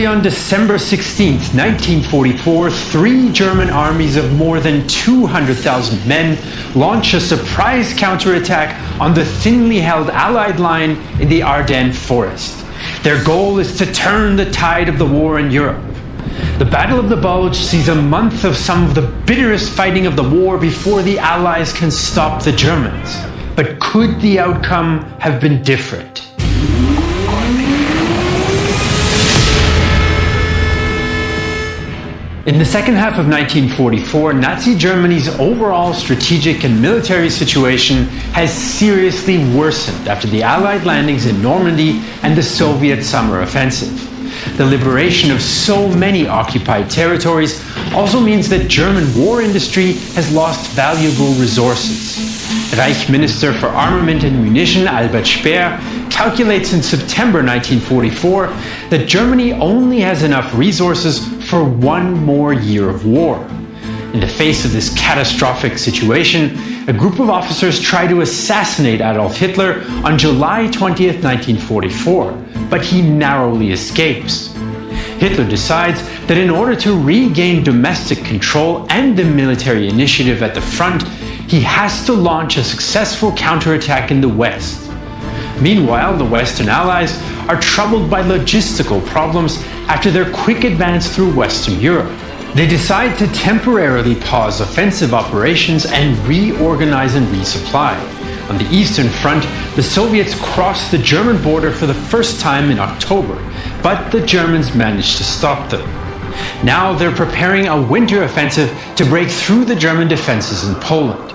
Early on December 16, 1944, three German armies of more than 200,000 men launch a surprise counterattack on the thinly held Allied line in the Ardennes forest. Their goal is to turn the tide of the war in Europe. The Battle of the Bulge sees a month of some of the bitterest fighting of the war before the Allies can stop the Germans. But could the outcome have been different? In the second half of 1944, Nazi Germany's overall strategic and military situation has seriously worsened after the Allied landings in Normandy and the Soviet summer offensive. The liberation of so many occupied territories also means that German war industry has lost valuable resources. Reich Minister for Armament and Munition Albert Speer calculates in September 1944 that Germany only has enough resources for one more year of war. In the face of this catastrophic situation, a group of officers try to assassinate Adolf Hitler on July 20th, 1944, but he narrowly escapes. Hitler decides that in order to regain domestic control and the military initiative at the front, he has to launch a successful counterattack in the West. Meanwhile, the Western Allies are troubled by logistical problems after their quick advance through Western Europe. They decide to temporarily pause offensive operations and reorganize and resupply. On the Eastern Front, the Soviets crossed the German border for the first time in October, but the Germans managed to stop them. Now they're preparing a winter offensive to break through the German defenses in Poland.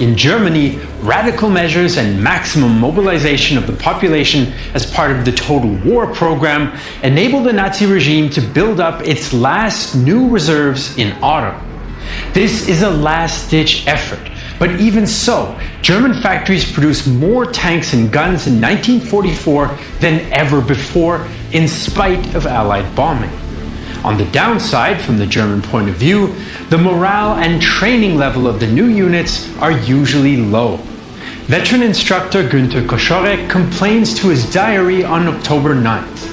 In Germany, radical measures and maximum mobilization of the population as part of the Total War program enabled the Nazi regime to build up its last new reserves in autumn. This is a last-ditch effort, but even so, German factories produced more tanks and guns in 1944 than ever before, in spite of Allied bombing. On the downside, from the German point of view, the morale and training level of the new units are usually low. Veteran instructor Günther Koschorek complains to his diary on October 9th.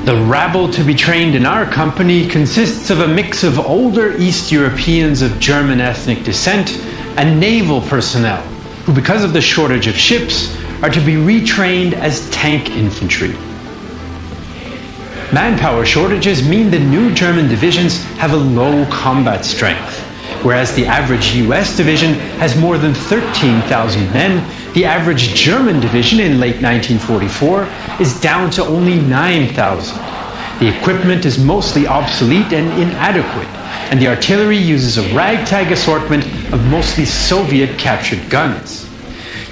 The rabble to be trained in our company consists of a mix of older East Europeans of German ethnic descent and naval personnel, who because of the shortage of ships are to be retrained as tank infantry. Manpower shortages mean the new German divisions have a low combat strength. Whereas the average US division has more than 13,000 men, the average German division in late 1944 is down to only 9,000. The equipment is mostly obsolete and inadequate, and the artillery uses a ragtag assortment of mostly Soviet-captured guns.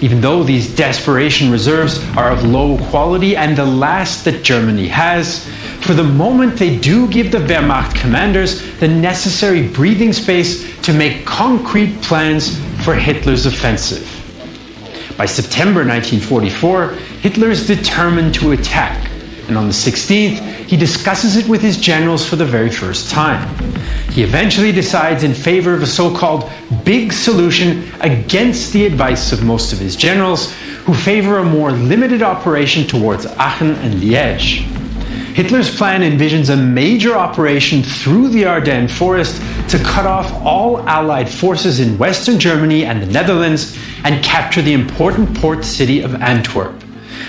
Even though these desperation reserves are of low quality and the last that Germany has, for the moment they do give the Wehrmacht commanders the necessary breathing space to make concrete plans for Hitler's offensive. By September 1944, Hitler is determined to attack, and on the 16th, he discusses it with his generals for the very first time. He eventually decides in favor of a so-called big solution against the advice of most of his generals, who favor a more limited operation towards Aachen and Liège. Hitler's plan envisions a major operation through the Ardennes forest to cut off all Allied forces in Western Germany and the Netherlands and capture the important port city of Antwerp.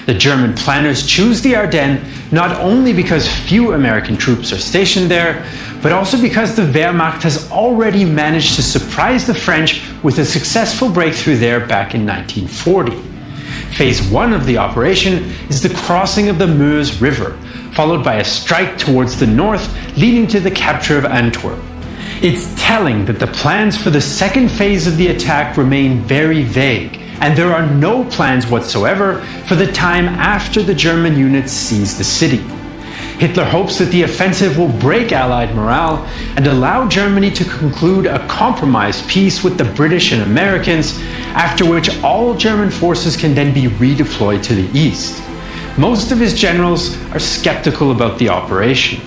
The German planners choose the Ardennes not only because few American troops are stationed there, but also because the Wehrmacht has already managed to surprise the French with a successful breakthrough there back in 1940. Phase 1 of the operation is the crossing of the Meuse River, followed by a strike towards the north, leading to the capture of Antwerp. It's telling that the plans for the second phase of the attack remain very vague, and there are no plans whatsoever for the time after the German units seize the city. Hitler hopes that the offensive will break Allied morale and allow Germany to conclude a compromise peace with the British and Americans, after which all German forces can then be redeployed to the east. Most of his generals are skeptical about the operation.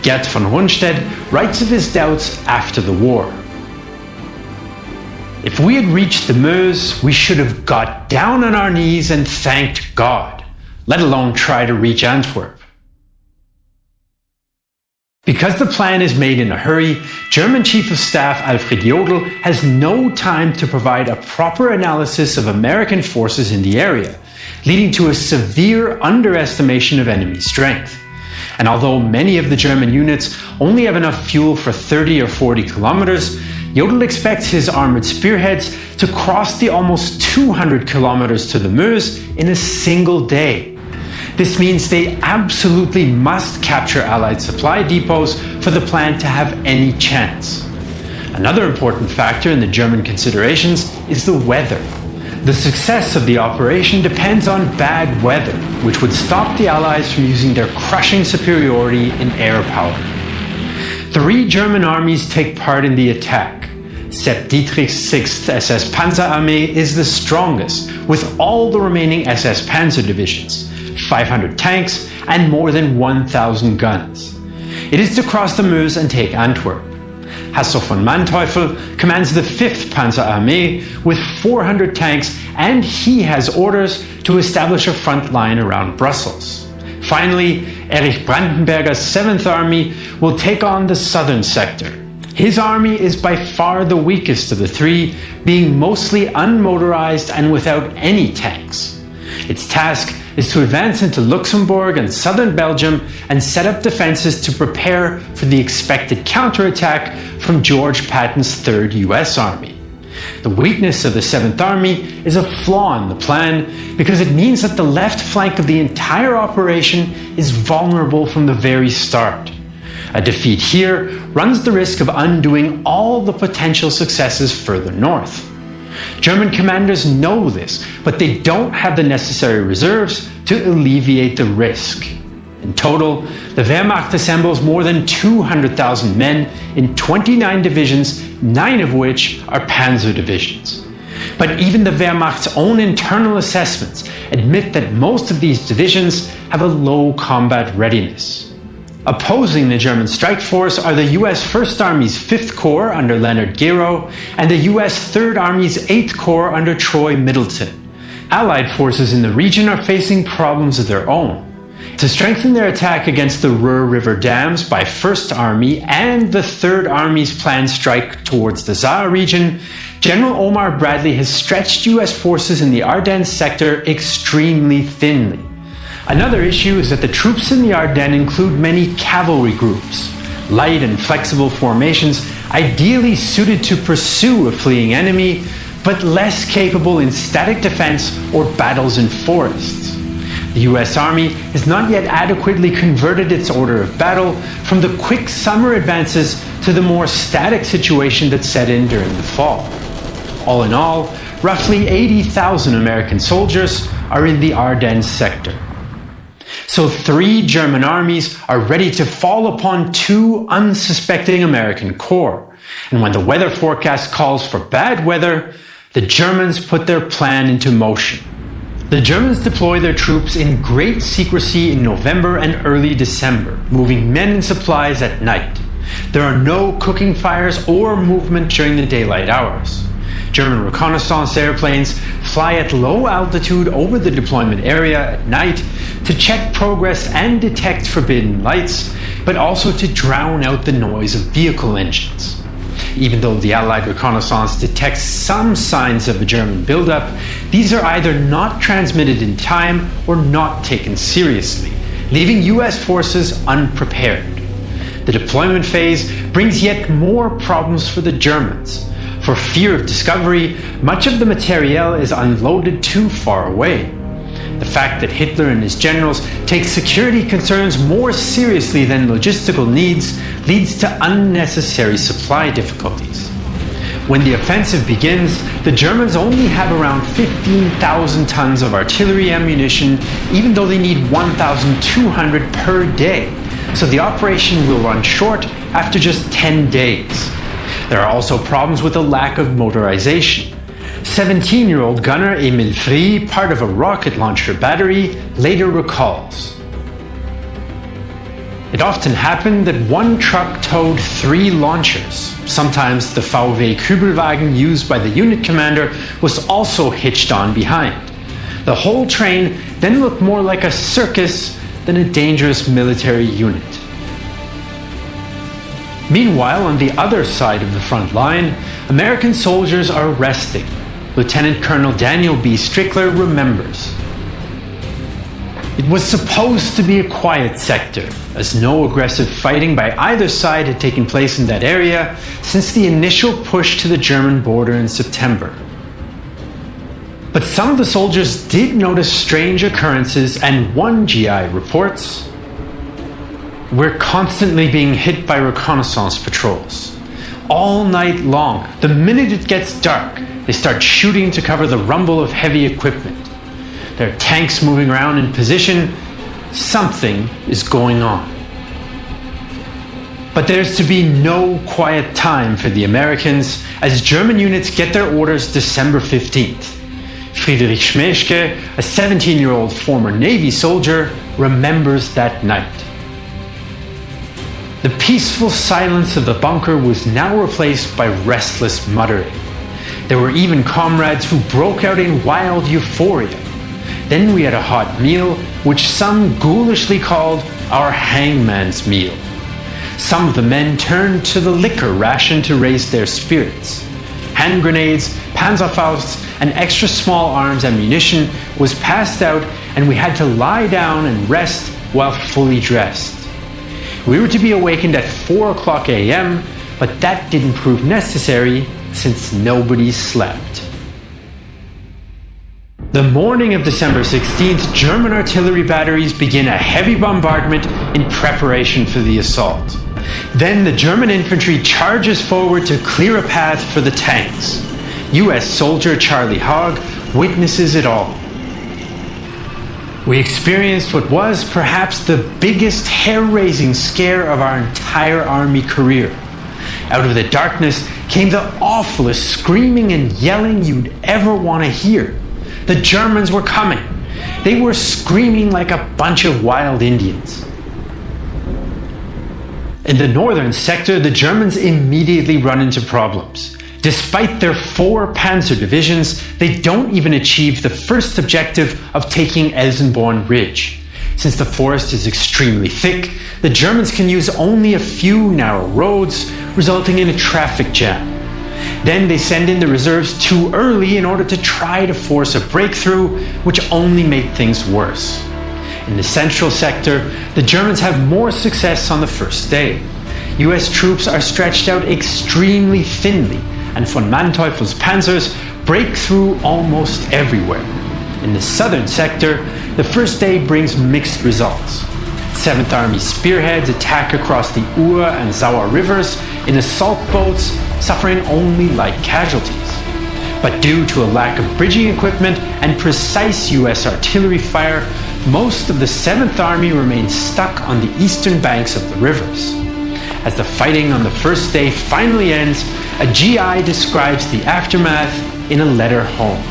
Gerd von Rundstedt writes of his doubts after the war. If we had reached the Meuse, we should have got down on our knees and thanked God, let alone try to reach Antwerp. Because the plan is made in a hurry, German Chief of Staff Alfred Jodl has no time to provide a proper analysis of American forces in the area, leading to a severe underestimation of enemy strength. And although many of the German units only have enough fuel for 30 or 40 kilometers, Jodl expects his armored spearheads to cross the almost 200 kilometers to the Meuse in a single day. This means they absolutely must capture Allied supply depots for the plan to have any chance. Another important factor in the German considerations is the weather. The success of the operation depends on bad weather, which would stop the Allies from using their crushing superiority in air power. 3 German armies take part in the attack. Sepp Dietrich's 6th SS Panzerarmee is the strongest, with all the remaining SS Panzer divisions, 500 tanks and more than 1,000 guns. It is to cross the Meuse and take Antwerp. Hasso von Manteuffel commands the 5th Panzerarmee with 400 tanks, and he has orders to establish a front line around Brussels. Finally, Erich Brandenberger's 7th Army will take on the southern sector. His army is by far the weakest of the 3, being mostly unmotorized and without any tanks. Its task is to advance into Luxembourg and southern Belgium and set up defenses to prepare for the expected counterattack from George Patton's 3rd US Army. The weakness of the 7th Army is a flaw in the plan because it means that the left flank of the entire operation is vulnerable from the very start. A defeat here runs the risk of undoing all the potential successes further north. German commanders know this, but they don't have the necessary reserves to alleviate the risk. In total, the Wehrmacht assembles more than 200,000 men in 29 divisions, 9 of which are panzer divisions. But even the Wehrmacht's own internal assessments admit that most of these divisions have a low combat readiness. Opposing the German strike force are the US 1st Army's 5th Corps under Leonard Gero and the US 3rd Army's 8th Corps under Troy Middleton. Allied forces in the region are facing problems of their own. To strengthen their attack against the Ruhr River dams by 1st Army and the 3rd Army's planned strike towards the Saar region, General Omar Bradley has stretched US forces in the Ardennes sector extremely thinly. Another issue is that the troops in the Ardennes include many cavalry groups, light and flexible formations ideally suited to pursue a fleeing enemy, but less capable in static defense or battles in forests. The US Army has not yet adequately converted its order of battle from the quick summer advances to the more static situation that set in during the fall. All in all, roughly 80,000 American soldiers are in the Ardennes sector. So 3 German armies are ready to fall upon 2 unsuspecting American corps. And when the weather forecast calls for bad weather, the Germans put their plan into motion. The Germans deploy their troops in great secrecy in November and early December, moving men and supplies at night. There are no cooking fires or movement during the daylight hours. German reconnaissance airplanes fly at low altitude over the deployment area at night to check progress and detect forbidden lights, but also to drown out the noise of vehicle engines. Even though the Allied reconnaissance detects some signs of a German buildup, these are either not transmitted in time or not taken seriously, leaving US forces unprepared. The deployment phase brings yet more problems for the Germans. For fear of discovery, much of the materiel is unloaded too far away. The fact that Hitler and his generals take security concerns more seriously than logistical needs leads to unnecessary supply difficulties. When the offensive begins, the Germans only have around 15,000 tons of artillery ammunition, even though they need 1,200 per day, so the operation will run short after just 10 days. There are also problems with the lack of motorization. 17-year-old gunner Emil Frey, part of a rocket launcher battery, later recalls. It often happened that one truck towed 3 launchers. Sometimes the VW Kübelwagen used by the unit commander was also hitched on behind. The whole train then looked more like a circus than a dangerous military unit. Meanwhile, on the other side of the front line, American soldiers are resting. Lieutenant Colonel Daniel B. Strickler remembers. It was supposed to be a quiet sector, as no aggressive fighting by either side had taken place in that area since the initial push to the German border in September. But some of the soldiers did notice strange occurrences, and one GI reports, "We're constantly being hit by reconnaissance patrols. All night long, the minute it gets dark, they start shooting to cover the rumble of heavy equipment. There are tanks moving around in position. Something is going on." But there's to be no quiet time for the Americans as German units get their orders December 15th. Friedrich Schmeschke, a 17-year-old former Navy soldier, remembers that night. The peaceful silence of the bunker was now replaced by restless muttering. There were even comrades who broke out in wild euphoria. Then we had a hot meal, which some ghoulishly called our hangman's meal. Some of the men turned to the liquor ration to raise their spirits. Hand grenades, Panzerfausts, and extra small arms ammunition was passed out, and we had to lie down and rest while fully dressed. We were to be awakened at 4 o'clock a.m., but that didn't prove necessary since nobody slept. The morning of December 16th, German artillery batteries begin a heavy bombardment in preparation for the assault. Then the German infantry charges forward to clear a path for the tanks. US soldier Charlie Haag witnesses it all. We experienced what was perhaps the biggest hair-raising scare of our entire army career. Out of the darkness came the awfulest screaming and yelling you'd ever want to hear. The Germans were coming. They were screaming like a bunch of wild Indians. In the northern sector, the Germans immediately run into problems. Despite their 4 panzer divisions, they don't even achieve the first objective of taking Elsenborn Ridge. Since the forest is extremely thick, the Germans can use only a few narrow roads, resulting in a traffic jam. Then they send in the reserves too early in order to try to force a breakthrough, which only made things worse. In the central sector, the Germans have more success on the first day. US troops are stretched out extremely thinly, and von Manteuffel's panzers break through almost everywhere. In the southern sector, the first day brings mixed results. 7th Army spearheads attack across the Ur and Sauer rivers in assault boats, suffering only light casualties. But due to a lack of bridging equipment and precise US artillery fire, most of the 7th Army remains stuck on the eastern banks of the rivers. As the fighting on the first day finally ends, a GI describes the aftermath in a letter home.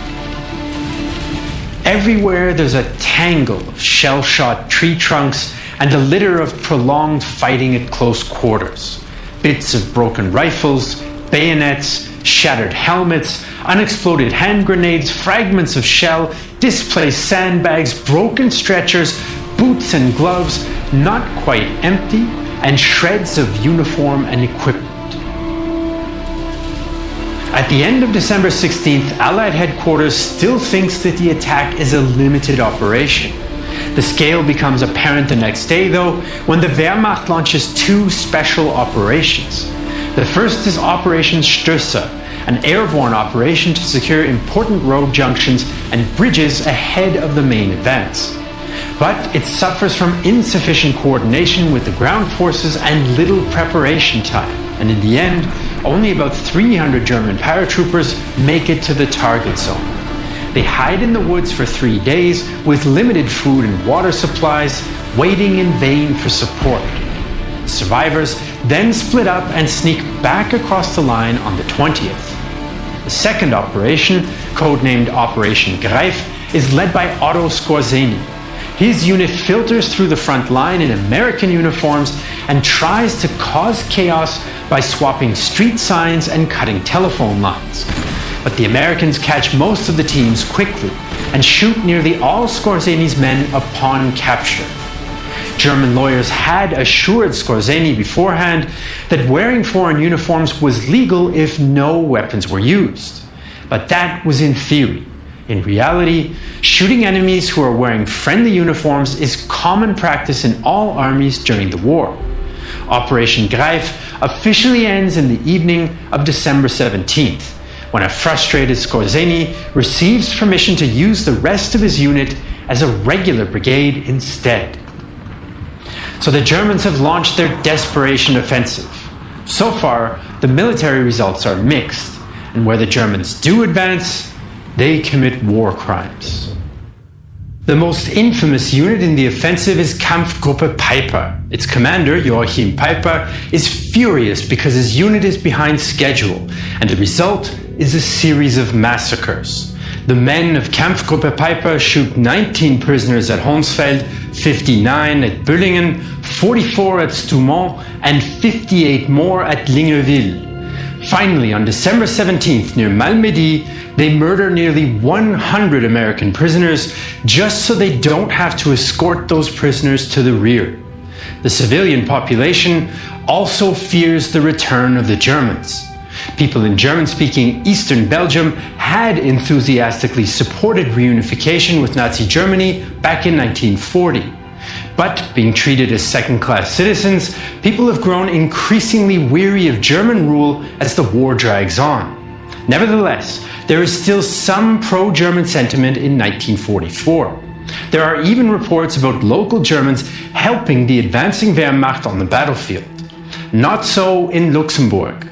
Everywhere there's a tangle of shell-shot tree trunks and a litter of prolonged fighting at close quarters. Bits of broken rifles, bayonets, shattered helmets, unexploded hand grenades, fragments of shell, displaced sandbags, broken stretchers, boots and gloves, not quite empty, and shreds of uniform and equipment. At the end of December 16th, Allied headquarters still thinks that the attack is a limited operation. The scale becomes apparent the next day, though, when the Wehrmacht launches 2 special operations. The first is Operation Stöße, an airborne operation to secure important road junctions and bridges ahead of the main advance. But it suffers from insufficient coordination with the ground forces and little preparation time, and in the end, only about 300 German paratroopers make it to the target zone. They hide in the woods for 3 days with limited food and water supplies, waiting in vain for support. Survivors then split up and sneak back across the line on the 20th. The second operation, codenamed Operation Greif, is led by Otto Skorzeny. His unit filters through the front line in American uniforms and tries to cause chaos by swapping street signs and cutting telephone lines. But the Americans catch most of the teams quickly and shoot nearly all Skorzeny's men upon capture. German lawyers had assured Skorzeny beforehand that wearing foreign uniforms was legal if no weapons were used. But that was in theory. In reality, shooting enemies who are wearing friendly uniforms is common practice in all armies during the war. Operation Greif officially ends in the evening of December 17th, when a frustrated Skorzeny receives permission to use the rest of his unit as a regular brigade instead. So the Germans have launched their desperation offensive. So far, the military results are mixed, and where the Germans do advance, they commit war crimes. The most infamous unit in the offensive is Kampfgruppe Peiper. Its commander, Joachim Peiper, is furious because his unit is behind schedule, and the result is a series of massacres. The men of Kampfgruppe Peiper shoot 19 prisoners at Honsfeld, 59 at Büllingen, 44 at Stoumont, and 58 more at Lingeville. Finally, on December 17th, near Malmedy, they murder nearly 100 American prisoners just so they don't have to escort those prisoners to the rear. The civilian population also fears the return of the Germans. People in German-speaking Eastern Belgium had enthusiastically supported reunification with Nazi Germany back in 1940. But being treated as second-class citizens, people have grown increasingly weary of German rule as the war drags on. Nevertheless, there is still some pro-German sentiment in 1944. There are even reports about local Germans helping the advancing Wehrmacht on the battlefield. Not so in Luxembourg.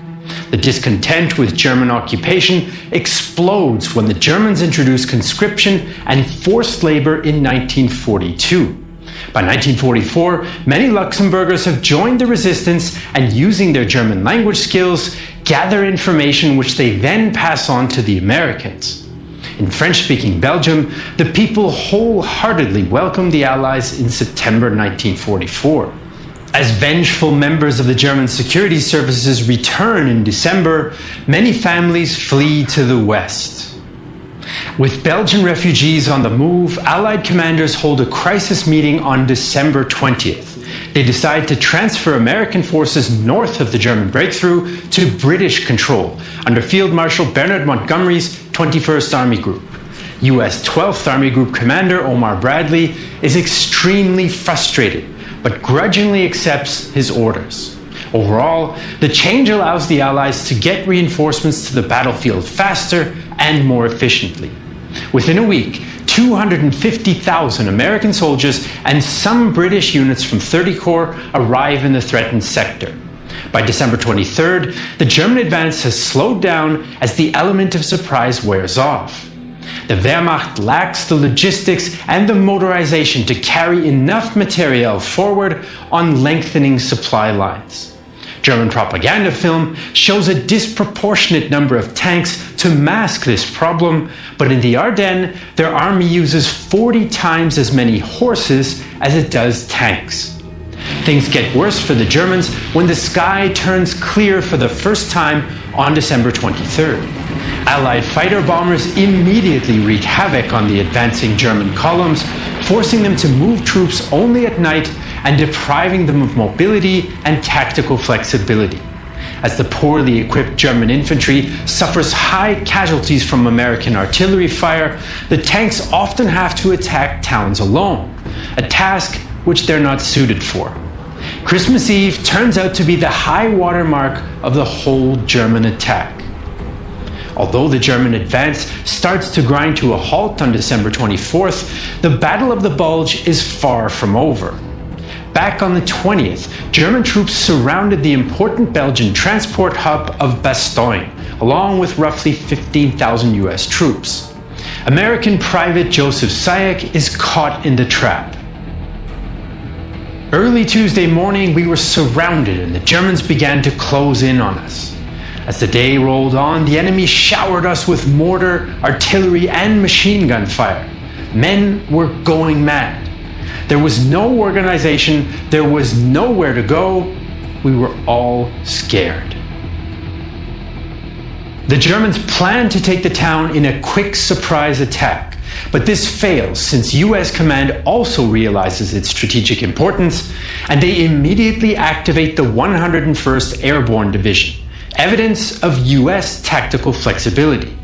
The discontent with German occupation explodes when the Germans introduce conscription and forced labor in 1942. By 1944, many Luxembourgers have joined the resistance and, using their German language skills, gather information which they then pass on to the Americans. In French-speaking Belgium, the people wholeheartedly welcomed the Allies in September 1944. As vengeful members of the German security services return in December, many families flee to the west. With Belgian refugees on the move, Allied commanders hold a crisis meeting on December 20th. They decide to transfer American forces north of the German breakthrough to British control under Field Marshal Bernard Montgomery's 21st Army Group. US 12th Army Group Commander Omar Bradley is extremely frustrated, but grudgingly accepts his orders. Overall, the change allows the Allies to get reinforcements to the battlefield faster and more efficiently. Within a week, 250,000 American soldiers and some British units from 30 Corps arrive in the threatened sector. By December 23rd, the German advance has slowed down as the element of surprise wears off. The Wehrmacht lacks the logistics and the motorization to carry enough materiel forward on lengthening supply lines. German propaganda film shows a disproportionate number of tanks to mask this problem, but in the Ardennes, their army uses 40 times as many horses as it does tanks. Things get worse for the Germans when the sky turns clear for the first time on December 23rd. Allied fighter bombers immediately wreak havoc on the advancing German columns, forcing them to move troops only at night and depriving them of mobility and tactical flexibility. As the poorly equipped German infantry suffers high casualties from American artillery fire, the tanks often have to attack towns alone, a task which they're not suited for. Christmas Eve turns out to be the high water mark of the whole German attack. Although the German advance starts to grind to a halt on December 24th, the Battle of the Bulge is far from over. Back on the 20th, German troops surrounded the important Belgian transport hub of Bastogne, along with roughly 15,000 US troops. American Private Joseph Sayek is caught in the trap. Early Tuesday morning, we were surrounded and the Germans began to close in on us. As the day rolled on, the enemy showered us with mortar, artillery, and machine gun fire. Men were going mad. There was no organization, there was nowhere to go. We were all scared. The Germans planned to take the town in a quick surprise attack. But this fails since US command also realizes its strategic importance, and they immediately activate the 101st Airborne Division, evidence of US tactical flexibility.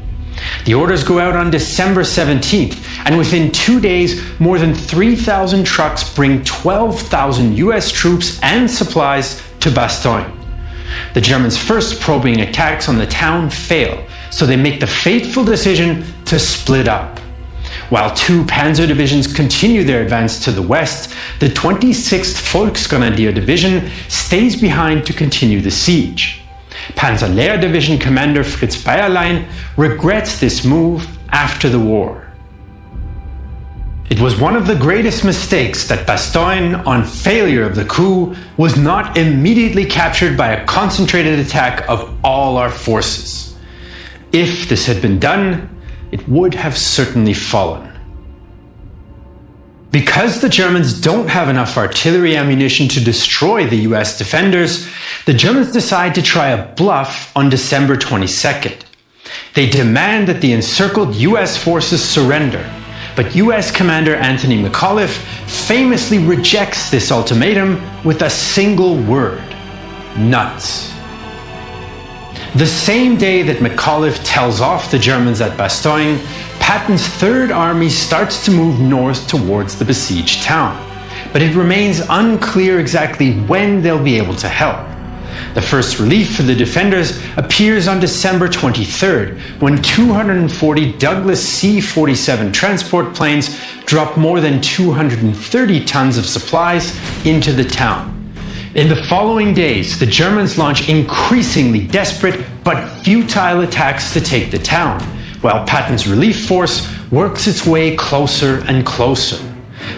The orders go out on December 17th, and within 2 days, more than 3,000 trucks bring 12,000 US troops and supplies to Bastogne. The Germans' first probing attacks on the town fail, so they make the fateful decision to split up. While two panzer divisions continue their advance to the west, the 26th Volksgrenadier Division stays behind to continue the siege. Panzerlehr Division Commander Fritz Bayerlein regrets this move after the war. It was one of the greatest mistakes that Bastogne, on failure of the coup, was not immediately captured by a concentrated attack of all our forces. If this had been done, it would have certainly fallen. Because the Germans don't have enough artillery ammunition to destroy the US defenders, the Germans decide to try a bluff on December 22nd. They demand that the encircled US forces surrender, but US Commander Anthony McAuliffe famously rejects this ultimatum with a single word: nuts. The same day that McAuliffe tells off the Germans at Bastogne, Patton's Third Army starts to move north towards the besieged town, but it remains unclear exactly when they'll be able to help. The first relief for the defenders appears on December 23rd, when 240 Douglas C-47 transport planes drop more than 230 tons of supplies into the town. In the following days, the Germans launch increasingly desperate but futile attacks to take the town, while Patton's relief force works its way closer and closer.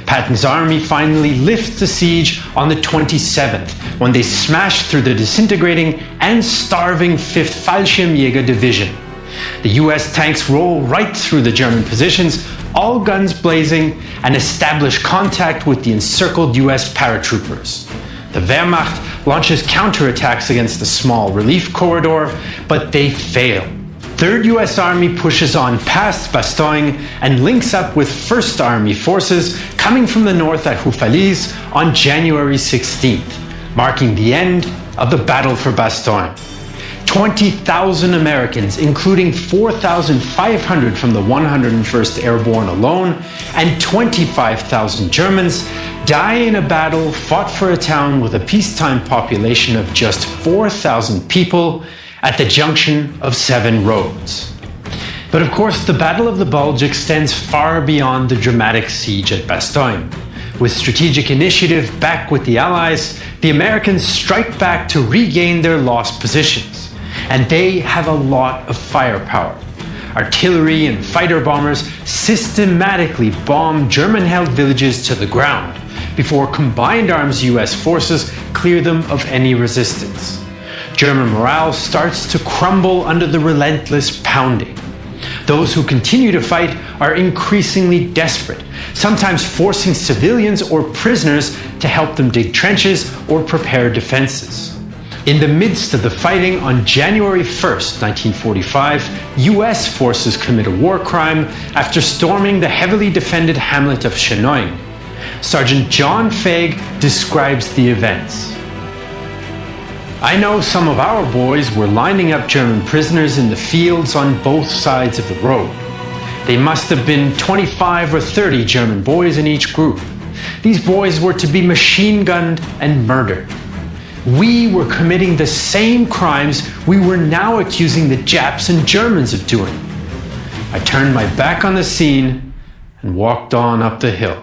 Patton's army finally lifts the siege on the 27th, when they smash through the disintegrating and starving 5th Fallschirmjäger Division. The US tanks roll right through the German positions, all guns blazing, and establish contact with the encircled US paratroopers. The Wehrmacht launches counterattacks against the small relief corridor, but they fail. 3rd US Army pushes on past Bastogne and links up with 1st Army forces coming from the north at Houffalize on January 16th, marking the end of the Battle for Bastogne. 20,000 Americans, including 4,500 from the 101st Airborne alone, and 25,000 Germans, die in a battle fought for a town with a peacetime population of just 4,000 people at the junction of 7 roads. But of course, the Battle of the Bulge extends far beyond the dramatic siege at Bastogne. With strategic initiative back with the Allies, the Americans strike back to regain their lost positions. And they have a lot of firepower. Artillery and fighter bombers systematically bomb German-held villages to the ground before combined arms US forces clear them of any resistance. German morale starts to crumble under the relentless pounding. Those who continue to fight are increasingly desperate, sometimes forcing civilians or prisoners to help them dig trenches or prepare defenses. In the midst of the fighting on January 1st, 1945, US forces commit a war crime after storming the heavily defended hamlet of Chenogne. Sergeant John Faig describes the events. I know some of our boys were lining up German prisoners in the fields on both sides of the road. They must have been 25 or 30 German boys in each group. These boys were to be machine gunned and murdered. We were committing the same crimes we were now accusing the Japs and Germans of doing. I turned my back on the scene and walked on up the hill.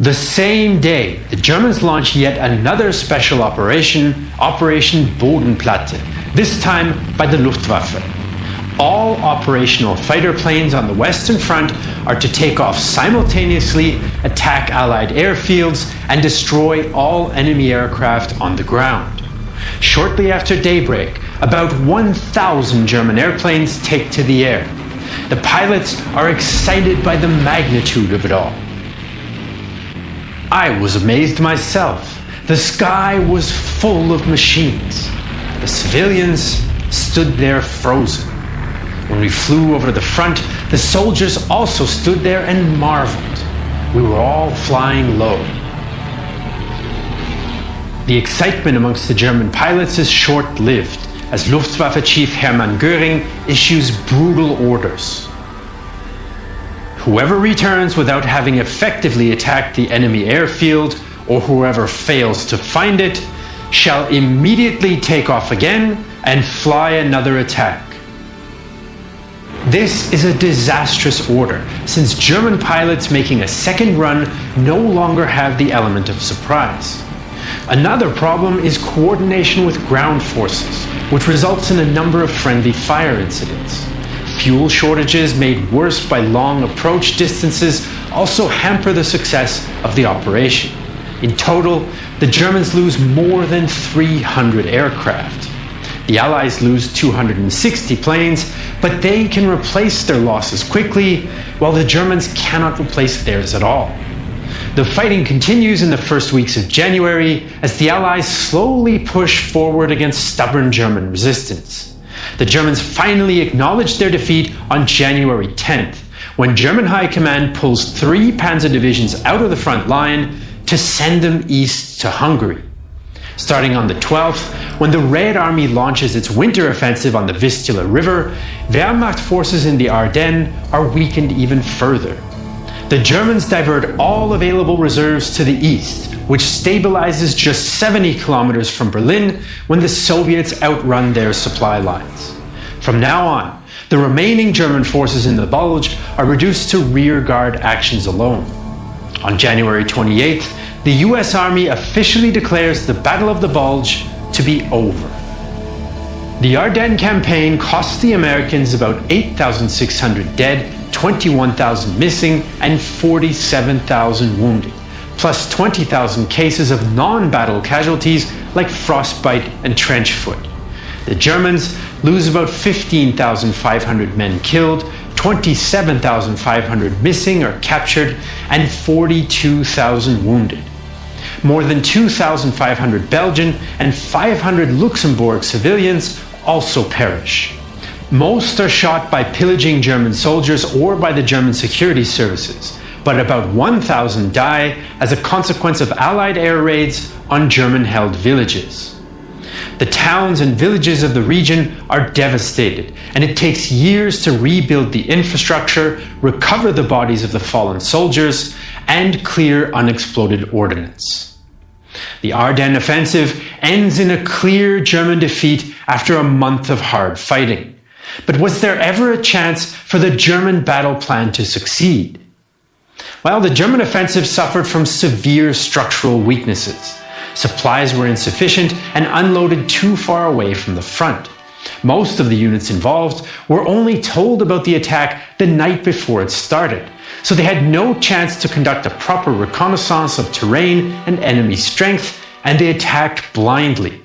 The same day, the Germans launch yet another special operation, Operation Bodenplatte, this time by the Luftwaffe. All operational fighter planes on the Western Front are to take off simultaneously, attack Allied airfields, and destroy all enemy aircraft on the ground. Shortly after daybreak, about 1,000 German airplanes take to the air. The pilots are excited by the magnitude of it all. I was amazed myself. The sky was full of machines. The civilians stood there frozen. When we flew over the front, The soldiers also stood there and marveled. We were all flying low. The excitement amongst the German pilots is short-lived, as Luftwaffe Chief Hermann Göring issues brutal orders. Whoever returns without having effectively attacked the enemy airfield, or whoever fails to find it, shall immediately take off again and fly another attack. This is a disastrous order, since German pilots making a second run no longer have the element of surprise. Another problem is coordination with ground forces, which results in a number of friendly fire incidents. Fuel shortages made worse by long approach distances also hamper the success of the operation. In total, the Germans lose more than 300 aircraft. The Allies lose 260 planes, but they can replace their losses quickly, while the Germans cannot replace theirs at all. The fighting continues in the first weeks of January as the Allies slowly push forward against stubborn German resistance. The Germans finally acknowledge their defeat on January 10th, when German High Command pulls 3 panzer divisions out of the front line to send them east to Hungary. Starting on the 12th, when the Red Army launches its winter offensive on the Vistula River, Wehrmacht forces in the Ardennes are weakened even further. The Germans divert all available reserves to the east, which stabilizes just 70 kilometers from Berlin when the Soviets outrun their supply lines. From now on, the remaining German forces in the Bulge are reduced to rearguard actions alone. On January 28th, the US Army officially declares the Battle of the Bulge to be over. The Ardennes campaign cost the Americans about 8,600 dead, 21,000 missing, and 47,000 wounded, plus 20,000 cases of non-battle casualties like frostbite and trench foot. The Germans lose about 15,500 men killed, 27,500 missing or captured, and 42,000 wounded. More than 2,500 Belgian and 500 Luxembourg civilians also perish. Most are shot by pillaging German soldiers or by the German security services, but about 1,000 die as a consequence of Allied air raids on German-held villages. The towns and villages of the region are devastated, and it takes years to rebuild the infrastructure, recover the bodies of the fallen soldiers, and clear unexploded ordnance. The Ardennes offensive ends in a clear German defeat after a month of hard fighting. But was there ever a chance for the German battle plan to succeed? Well, the German offensive suffered from severe structural weaknesses. Supplies were insufficient and unloaded too far away from the front. Most of the units involved were only told about the attack the night before it started, so they had no chance to conduct a proper reconnaissance of terrain and enemy strength, and they attacked blindly.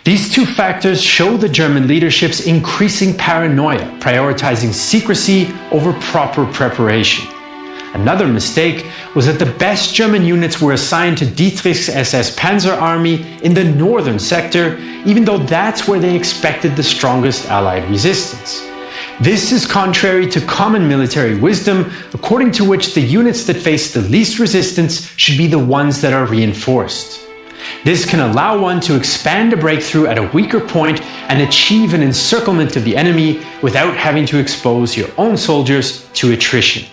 These two factors show the German leadership's increasing paranoia, prioritizing secrecy over proper preparation. Another mistake was that the best German units were assigned to Dietrich's SS Panzer Army in the northern sector, even though that's where they expected the strongest Allied resistance. This is contrary to common military wisdom, according to which the units that face the least resistance should be the ones that are reinforced. This can allow one to expand a breakthrough at a weaker point and achieve an encirclement of the enemy without having to expose your own soldiers to attrition.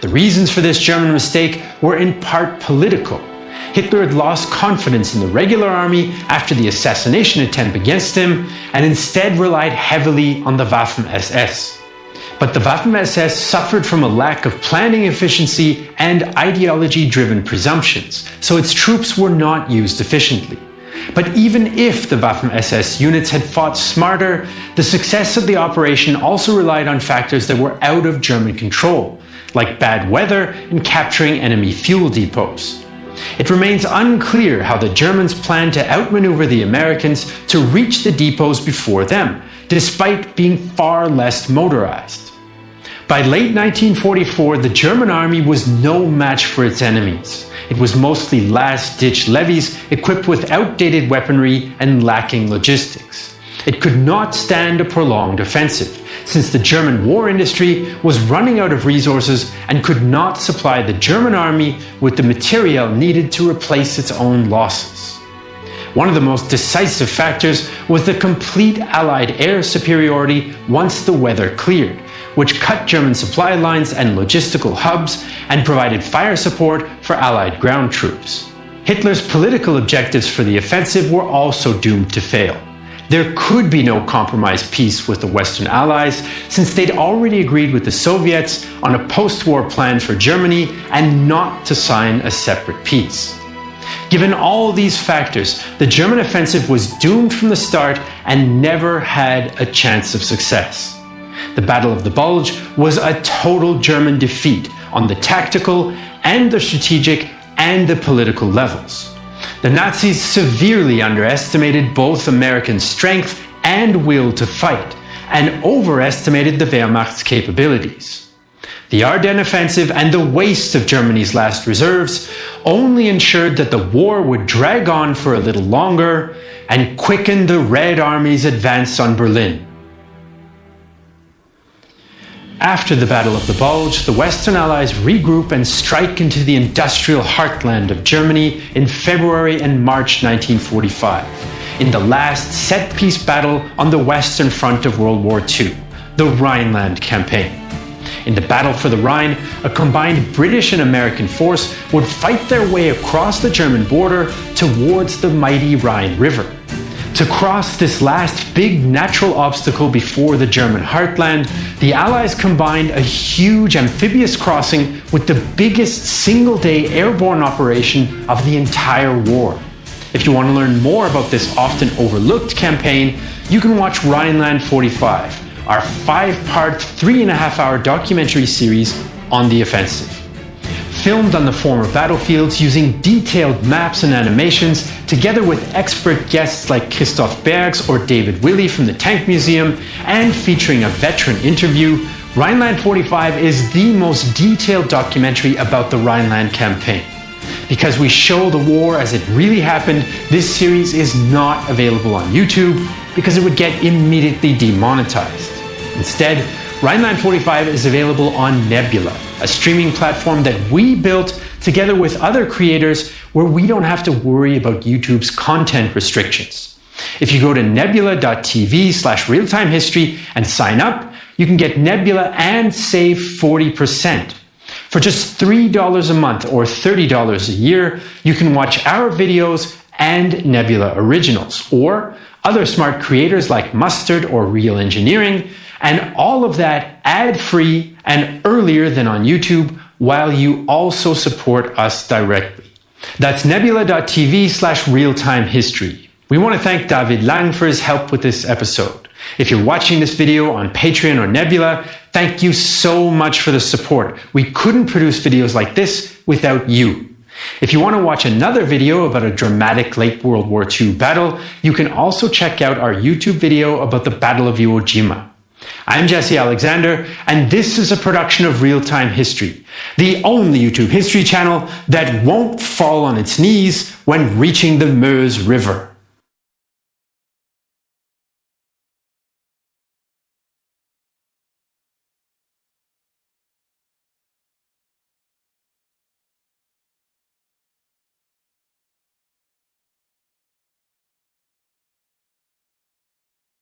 The reasons for this German mistake were in part political. Hitler had lost confidence in the regular army after the assassination attempt against him and instead relied heavily on the Waffen-SS. But the Waffen-SS suffered from a lack of planning efficiency and ideology-driven presumptions, so its troops were not used efficiently. But even if the Waffen-SS units had fought smarter, the success of the operation also relied on factors that were out of German control, like bad weather and capturing enemy fuel depots. It remains unclear how the Germans planned to outmaneuver the Americans to reach the depots before them, despite being far less motorized. By late 1944, the German army was no match for its enemies. It was mostly last-ditch levies equipped with outdated weaponry and lacking logistics. It could not stand a prolonged offensive, since the German war industry was running out of resources and could not supply the German army with the materiel needed to replace its own losses. One of the most decisive factors was the complete Allied air superiority once the weather cleared, which cut German supply lines and logistical hubs and provided fire support for Allied ground troops. Hitler's political objectives for the offensive were also doomed to fail. There could be no compromise peace with the Western Allies, since they'd already agreed with the Soviets on a post-war plan for Germany and not to sign a separate peace. Given all these factors, the German offensive was doomed from the start and never had a chance of success. The Battle of the Bulge was a total German defeat on the tactical and the strategic and the political levels. The Nazis severely underestimated both American strength and will to fight, and overestimated the Wehrmacht's capabilities. The Ardennes offensive and the waste of Germany's last reserves only ensured that the war would drag on for a little longer and quicken the Red Army's advance on Berlin. After the Battle of the Bulge, the Western Allies regroup and strike into the industrial heartland of Germany in February and March 1945, in the last set-piece battle on the Western Front of World War II, the Rhineland Campaign. In the Battle for the Rhine, a combined British and American force would fight their way across the German border towards the mighty Rhine River. To cross this last big natural obstacle before the German heartland, the Allies combined a huge amphibious crossing with the biggest single-day airborne operation of the entire war. If you want to learn more about this often overlooked campaign, you can watch Rhineland 45, our 5-part, 3.5-hour documentary series on the offensive. Filmed on the former battlefields using detailed maps and animations, together with expert guests like Christoph Bergs or David Willey from the Tank Museum, and featuring a veteran interview, Rhineland 45 is the most detailed documentary about the Rhineland campaign. Because we show the war as it really happened, this series is not available on YouTube because it would get immediately demonetized. Instead, Rhineland 45 is available on Nebula, a streaming platform that we built together with other creators where we don't have to worry about YouTube's content restrictions. If you go to nebula.tv/realtimehistory and sign up, you can get Nebula and save 40%. For just $3 a month or $30 a year, you can watch our videos and Nebula originals, or other smart creators like Mustard or Real Engineering, and all of that ad-free and earlier than on YouTube, while you also support us directly. That's nebula.tv/realtimehistory. We want to thank David Lang for his help with this episode. If you're watching this video on Patreon or Nebula, thank you so much for the support. We couldn't produce videos like this without you. If you want to watch another video about a dramatic late World War II battle, you can also check out our YouTube video about the Battle of Iwo Jima. I'm Jesse Alexander, and this is a production of Real Time History, the only YouTube history channel that won't fall on its knees when reaching the Meuse River.